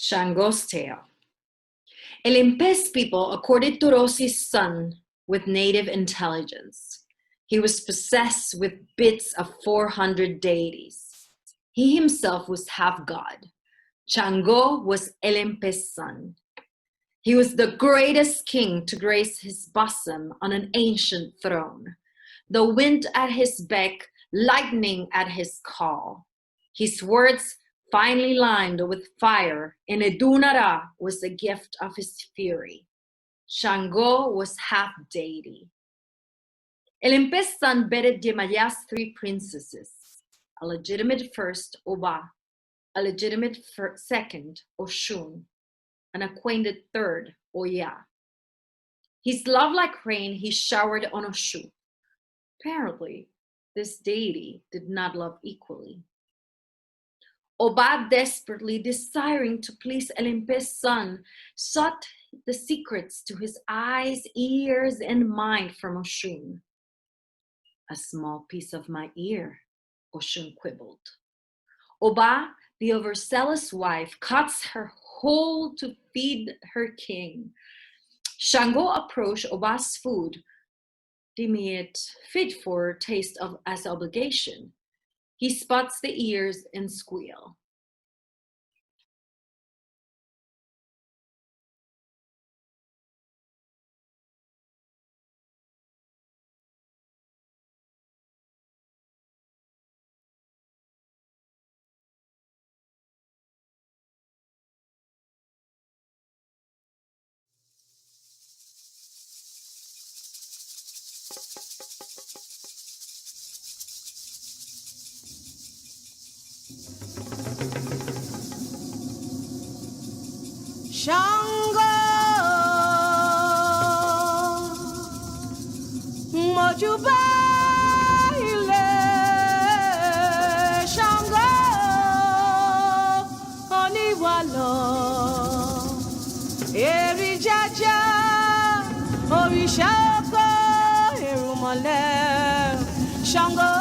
Shango's tale. Elimpes people accorded Turosi's son with native intelligence. He was possessed with bits of 400 deities. He himself was half god. Sango was Elimpes' son. He was the greatest king to grace his bosom on an ancient throne. The wind at his beck, lightning at his call. His words finely lined with fire, and Edunara was the gift of his fury. Sango was half deity. Elimpes' son bedded Yemaya's 3 princesses, a legitimate first, Oba, a legitimate second, Oshun, an acquainted third, Oya. His love like rain he showered on Oshu. Apparently, this deity did not love equally. Oba, desperately desiring to please Elimpes' son, sought the secrets to his eyes, ears, and mind from Oshun. A small piece of my ear, Oshun quibbled. Oba, the overzealous wife, cuts her whole to feed her king. Sango approached Oba's food, deeming it fit for taste as obligation. He spots the ears and squeal. Sango, mojuba ile. Sango, oniwalo. Eri jaja, orisha oko erumole. Sango.